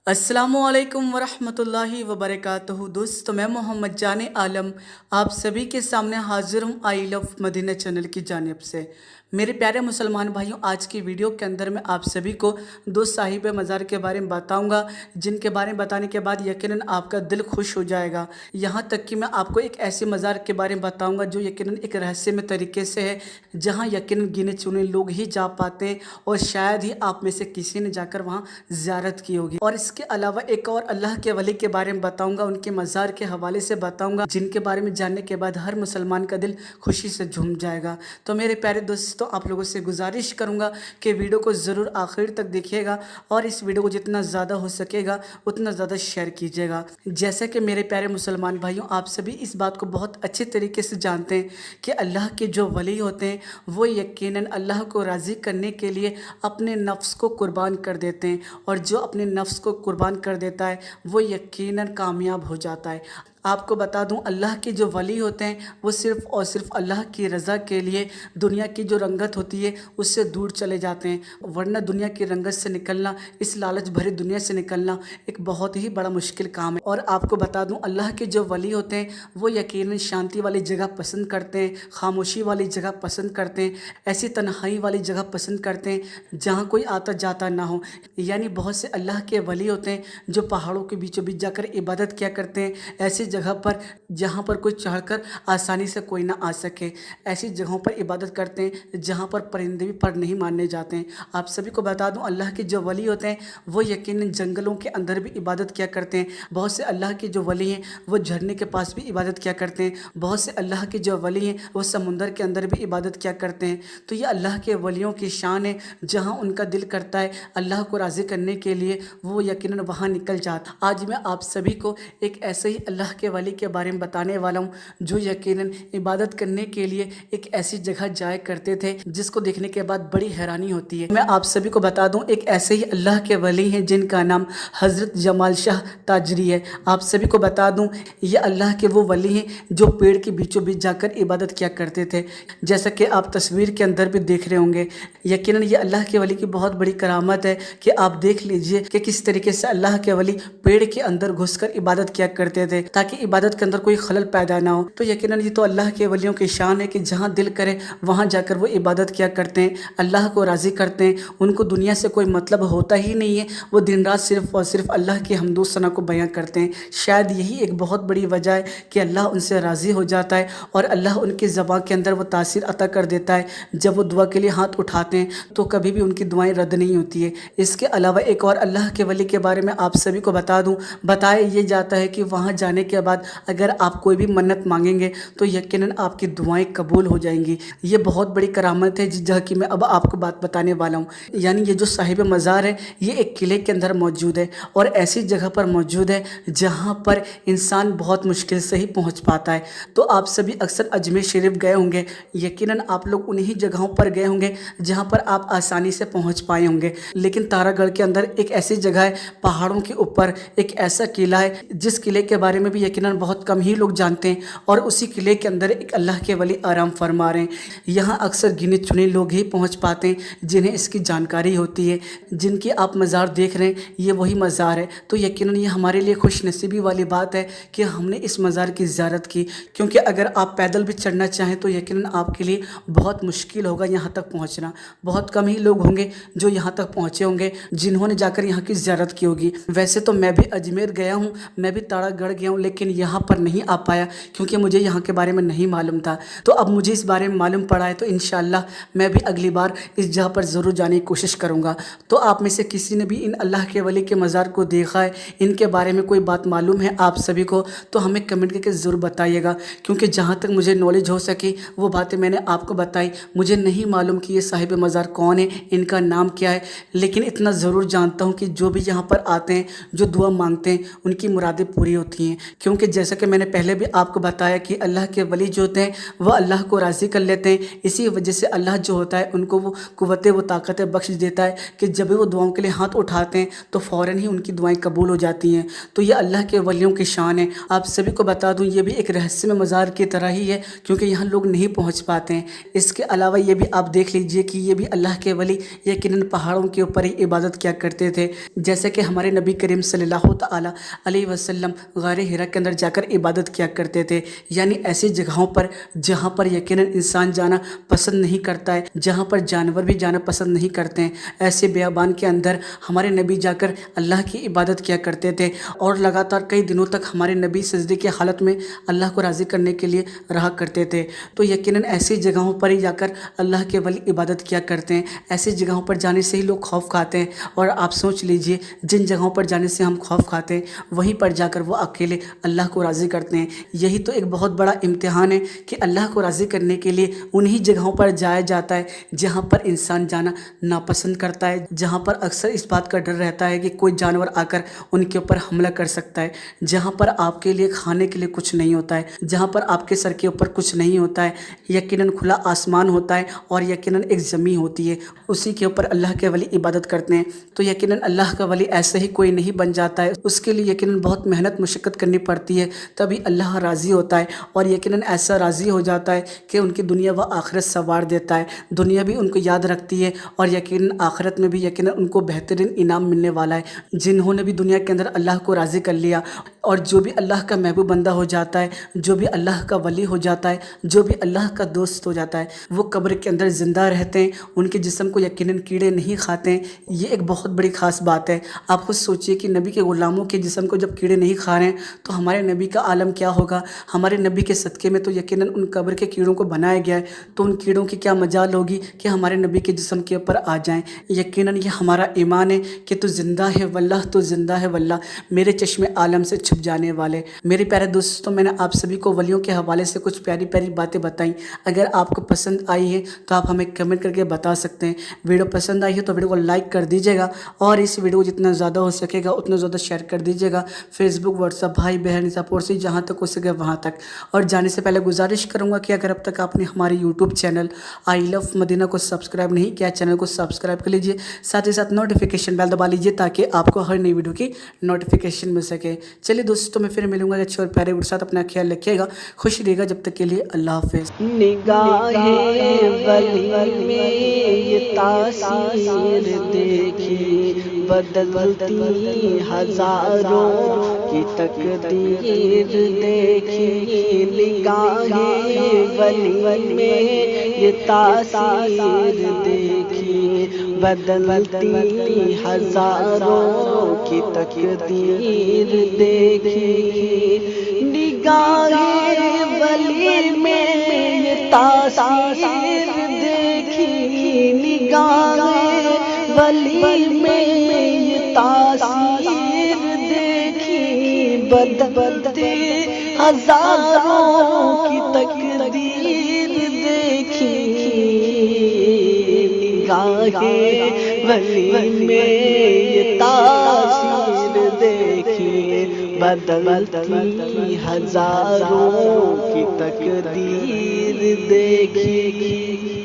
अस्सलामुअलैकुम वरहमतुल्लाहि वबरकातुहू। दोस्तों, मैं मोहम्मद जाने आलम आप सभी के सामने हाजिर हूँ आई लव मदीना चैनल की जानिब से। मेरे प्यारे मुसलमान भाइयों, आज की वीडियो के अंदर मैं आप सभी को दो साहिब मज़ार के बारे में बताऊंगा, जिनके बारे में बताने के बाद यकीनन आपका दिल खुश हो जाएगा। यहाँ तक कि मैं आपको एक ऐसे मज़ार के बारे में बताऊंगा जो यकीनन एक रहस्यमय तरीके से है, जहाँ यकीनन गिने चुने लोग ही जा पाते हैं और शायद ही आप में से किसी ने जाकर वहाँ ज़ियारत की होगी। और इसके अलावा एक और अल्लाह के वली के बारे में बताऊंगा, उनके मज़ार के हवाले से बताऊंगा, जिनके बारे में जानने के बाद हर मुसलमान का दिल खुशी से झूम जाएगा। तो मेरे प्यारे दोस्तों, आप लोगों से गुजारिश करूंगा कि वीडियो को ज़रूर आखिर तक देखिएगा और इस वीडियो को जितना ज़्यादा हो सकेगा उतना ज़्यादा शेयर कीजिएगा। जैसे कि मेरे प्यारे मुसलमान भाइयों, आप सभी इस बात को बहुत अच्छे तरीके से जानते हैं कि अल्लाह के जो वली होते हैं वो यकीनन अल्लाह को राज़ी करने के लिए अपने नफ्स को कुर्बान कर देते हैं, और जो अपने नफ्स को कुर्बान कर देता है वो यकीनन कामयाब हो जाता है। आपको बता दूं, अल्लाह के जो वली होते हैं वो सिर्फ़ और सिर्फ अल्लाह की रज़ा के लिए दुनिया की जो रंगत होती है उससे दूर चले जाते हैं, वरना दुनिया की रंगत से निकलना, इस लालच भरी दुनिया से निकलना एक बहुत ही बड़ा मुश्किल काम है। और आपको बता दूं, अल्लाह के जो वली होते हैं वो यकीनन शांति वाली जगह पसंद करते हैं, खामोशी वाली जगह पसंद करते हैं, ऐसी तन्हाई वाली जगह पसंद करते हैं जहाँ कोई आता जाता ना हो। यानी बहुत से अल्लाह के वली होते हैं जो पहाड़ों के बीचों बीच जाकर इबादत किया करते हैं, ऐसी जगह पर जहाँ पर कोई चढ़कर आसानी से कोई ना आ सके, ऐसी जगहों पर इबादत करते हैं जहाँ पर परिंदे भी पर नहीं मानने जाते हैं। आप सभी को बता दूं, अल्लाह के जो वली होते हैं वो यकीनन जंगलों के अंदर भी इबादत किया करते हैं। बहुत से अल्लाह के जो वली हैं वो झरने के पास भी इबादत किया करते हैं। बहुत से अल्लाह के जो वली हैं वो समुंदर के अंदर भी इबादत किया करते हैं। तो ये अल्लाह के वलियों की शान है, जहाँ उनका दिल करता है अल्लाह को राज़ी करने के लिए वो यकीनन वहाँ निकल जाता। आज मैं आप सभी को एक ऐसे ही अल्लाह के वली के बारे में बताने वाला हूँ जो यकीनन इबादत करने के लिए एक ऐसी जगह जाया करते थे जिसको देखने के बाद बड़ी हैरानी होती है। मैं आप सभी को बता दूं, एक ऐसे ही अल्लाह के वली हैं जिनका नाम हज़रत जमाल शाह ताजरी है। आप सभी को बता दूं, ये अल्लाह के वो वली हैं जो पेड़ के बीचों बीच जाकर इबादत किया करते थे, जैसा कि आप तस्वीर के अंदर भी देख रहे होंगे। यकीनन ये अल्लाह के वली की बहुत बड़ी करामत है कि आप देख लीजिए कि किस तरीके से अल्लाह के वली पेड़ के अंदर घुसकर इबादत किया करते थे ताकि इबादत के अंदर कोई खलल पैदा ना हो। तो यकीनन ये तो अल्लाह के वलियों की शान है कि जहाँ दिल करे वहाँ जाकर वो इबादत किया करते हैं, अल्लाह को राज़ी करते हैं। उनको दुनिया से कोई मतलब होता ही नहीं है, वो दिन रात सिर्फ़ और सिर्फ अल्लाह की हम्दो सना को बयां करते हैं। शायद यही एक बहुत बड़ी वजह है कि अल्लाह उनसे राज़ी हो जाता है और अल्लाह उनकी ज़बान के अंदर वो तासीर अता कर देता है। जब वो दुआ के लिए हाथ उठाते हैं तो कभी भी उनकी दुआएँ रद्द नहीं होती है। इसके अलावा एक और अल्लाह के वली के बारे में आप सभी को बता दूँ, बताया ये जाता है कि वहाँ जाने के बाद अगर आप कोई भी मन्नत मांगेंगे तो यकीनन आपकी दुआएं कबूल हो जाएंगी। ये बहुत बड़ी करामत है जिस जगह की मैं अब आपको बात बताने वाला हूँ। यानी ये जो साहिब मज़ार है ये एक किले के अंदर मौजूद है और ऐसी जगह पर मौजूद है जहाँ पर इंसान बहुत मुश्किल से ही पहुँच पाता है। तो आप सभी अक्सर अजमेर शरीफ गए होंगे, यकीनन आप लोग उन्हीं जगहों पर गए होंगे जहाँ पर आप आसानी से पहुँच पाए होंगे। लेकिन तारागढ़ के अंदर एक ऐसी जगह है, पहाड़ों के ऊपर एक ऐसा किला है जिस किले के बारे में भी यकीनन बहुत कम ही लोग जानते हैं, और उसी किले के अंदर एक अल्लाह के वली आराम फरमा रहे हैं। यहाँ अक्सर गिने चुने लोग ही पहुँच पाते हैं जिन्हें इसकी जानकारी होती है। जिनकी आप मज़ार देख रहे हैं ये वही मज़ार है। तो यकीनन ये हमारे लिए खुश नसीबी वाली बात है कि हमने इस मज़ार की ज़ियारत की, क्योंकि अगर आप पैदल भी चढ़ना चाहें तो यकीनन आपके लिए बहुत मुश्किल होगा यहाँ तक पहुँचना। बहुत कम ही लोग होंगे जो यहाँ तक पहुँचे होंगे जिन्होंने जाकर यहाँ की ज़ियारत की होगी। वैसे तो मैं भी अजमेर गया हूँ, मैं भी तारागढ़ गया हूँ, लेकिन यहाँ पर नहीं आ पाया क्योंकि मुझे यहाँ के बारे में नहीं मालूम था। तो अब मुझे इस बारे में मालूम पड़ा है, तो इंशाअल्लाह मैं भी अगली बार इस जगह पर ज़रूर जाने की कोशिश करूँगा। तो आप में से किसी ने भी इन अल्लाह के वली के मज़ार को देखा है, इनके बारे में कोई बात मालूम है आप सभी को, तो हमें कमेंट करके ज़रूर बताइएगा, क्योंकि जहाँ तक मुझे नॉलेज हो सकी वो बातें मैंने आपको बताई। मुझे नहीं मालूम कि ये साहिब मज़ार कौन है, इनका नाम क्या है, लेकिन इतना ज़रूर जानता हूँ कि जो भी यहाँ पर आते हैं, जो दुआ मांगते हैं, उनकी मुरादें पूरी होती हैं। کیونکہ جیسا کہ میں نے پہلے بھی آپ کو بتایا کہ اللہ کے ولی جو ہوتے ہیں وہ اللہ کو راضی کر لیتے ہیں، اسی وجہ سے اللہ جو ہوتا ہے ان کو وہ قوتیں وہ طاقتیں بخش دیتا ہے کہ جب بھی وہ دعاؤں کے لیے ہاتھ اٹھاتے ہیں تو فوراً ہی ان کی دعائیں قبول ہو جاتی ہیں۔ تو یہ اللہ کے ولیوں کی شان ہے۔ آپ سبھی کو بتا دوں یہ بھی ایک رہسیہ میں مزار کی طرح ہی ہے، کیونکہ یہاں لوگ نہیں پہنچ پاتے ہیں۔ اس کے علاوہ یہ بھی آپ دیکھ لیجئے کہ یہ بھی اللہ کے ولی یقیناً پہاڑوں کے اوپر ہی عبادت کیا کرتے تھے، جیسے کہ ہمارے نبی کریم صلی اللہ تعالیٰ علیہ وسلم غار حرا کے اندر جا کر عبادت کیا کرتے تھے، یعنی ایسی جگہوں پر جہاں پر یقیناً انسان جانا پسند نہیں کرتا ہے، جہاں پر جانور بھی جانا پسند نہیں کرتے ہیں، ایسے بیابان کے اندر ہمارے نبی جا کر اللہ کی عبادت کیا کرتے تھے، اور لگاتار کئی دنوں تک ہمارے نبی سجدے کی حالت میں اللہ کو راضی کرنے کے لیے رہا کرتے تھے۔ تو یقیناً ایسی جگہوں پر ہی جا کر اللہ کے ولی عبادت کیا کرتے ہیں، ایسی جگہوں پر جانے سے ہی لوگ خوف کھاتے ہیں، اور آپ سوچ لیجئے جن جگہوں پر جانے سے ہم خوف کھاتے ہیں وہیں پر جا کر وہ اکیلے اللہ کو راضی کرتے ہیں۔ یہی تو ایک بہت بڑا امتحان ہے کہ اللہ کو راضی کرنے کے لیے انہی جگہوں پر جایا جاتا ہے جہاں پر انسان جانا ناپسند کرتا ہے، جہاں پر اکثر اس بات کا ڈر رہتا ہے کہ کوئی جانور آ کر ان کے اوپر حملہ کر سکتا ہے، جہاں پر آپ کے لیے کھانے کے لیے کچھ نہیں ہوتا ہے، جہاں پر آپ کے سر کے اوپر کچھ نہیں ہوتا ہے، یقیناً کھلا آسمان ہوتا ہے اور یقیناً ایک زمین ہوتی ہے، اسی کے اوپر اللہ کے ولی عبادت کرتے ہیں۔ تو یقیناً اللہ کا ولی ایسے ہی کوئی نہیں بن جاتا ہے، اس کے لیے یقیناً بہت محنت مشقت کرنی پڑتی ہے، تبھی اللہ راضی ہوتا ہے، اور یقیناً ایسا راضی ہو جاتا ہے کہ ان کی دنیا و آخرت سنوار دیتا ہے، دنیا بھی ان کو یاد رکھتی ہے اور یقیناً آخرت میں بھی یقیناً ان کو بہترین انعام ملنے والا ہے۔ جنہوں نے بھی دنیا کے اندر اللہ کو راضی کر لیا، اور جو بھی اللہ کا محبوب بندہ ہو جاتا ہے، جو بھی اللہ کا ولی ہو جاتا ہے، جو بھی اللہ کا دوست ہو جاتا ہے، وہ قبر کے اندر زندہ رہتے ہیں، ان کے جسم کو یقیناً کیڑے نہیں کھاتے ہیں۔ یہ ایک بہت بڑی خاص بات ہے۔ آپ خود سوچئے کہ نبی کے غلاموں کے جسم کو جب کیڑے نہیں کھا رہے ہیں تو ہمارے نبی کا عالم کیا ہوگا۔ ہمارے نبی کے صدقے میں تو یقیناً ان قبر کے کیڑوں کو بنایا گیا ہے، تو ان کیڑوں کی کیا مجال ہوگی کہ ہمارے نبی کے جسم کے اوپر آ جائیں۔ یقیناً یہ ہمارا ایمان ہے کہ تو زندہ ہے واللہ، تو زندہ ہے واللہ، میرے چشم عالم سے چھپ جانے والے۔ میرے پیارے دوستوں، میں نے آپ سبھی کو ولیوں کے حوالے سے کچھ پیاری پیاری باتیں بتائیں۔ اگر آپ کو پسند آئی ہے تو آپ ہمیں کمنٹ کر کے بتا سکتے ہیں۔ ویڈیو پسند آئی ہے تو ویڈیو کو لائک کر دیجیے گا، اور اس ویڈیو کو جتنا زیادہ ہو سکے گا اتنا زیادہ شیئر کر دیجیے گا، فیس بک، واٹس ایپ، بھائی بہن سپورٹ سے جہاں تک ہو سکے وہاں تک۔ اور جانے سے پہلے گزارش کروں گا کہ اگر اب تک آپ نے ہمارے یوٹیوب چینل آئی لو مدینہ کو سبسکرائب نہیں کیا، چینل کو سبسکرائب کر لیجئے، ساتھ ہی ساتھ نوٹیفیکیشن بیل دبا لیجئے تاکہ آپ کو ہر نئی ویڈیو کی نوٹیفیکیشن مل سکے۔ چلیے دوستوں، میں پھر ملوں گا اچھے اور پیارے ویڈیو کے ساتھ، اپنا خیال رکھیے گا، خوش رہیے گا، جب تک کے لیے اللہ حافظ۔ نگاہ ولی میں یہ تاثیر دیکھی، بدلتی ہزاروں کی تقدیر دیکھی۔ نگاہ ولی میں یہ تاثیر دیکھی، بدلتی ہزاروں کی تقدیر دیکھی۔ نگاہ ولی میں یہ تاثیر دیکھی، نگاہ ولی میں یہ تاثیر دیکھی، بدلتے ہزاروں کی تقدیر دیکھی۔ نگاہ ولی میں یہ تاثیر دیکھی، بدلتی ہزاروں کی تقدیر دیکھی۔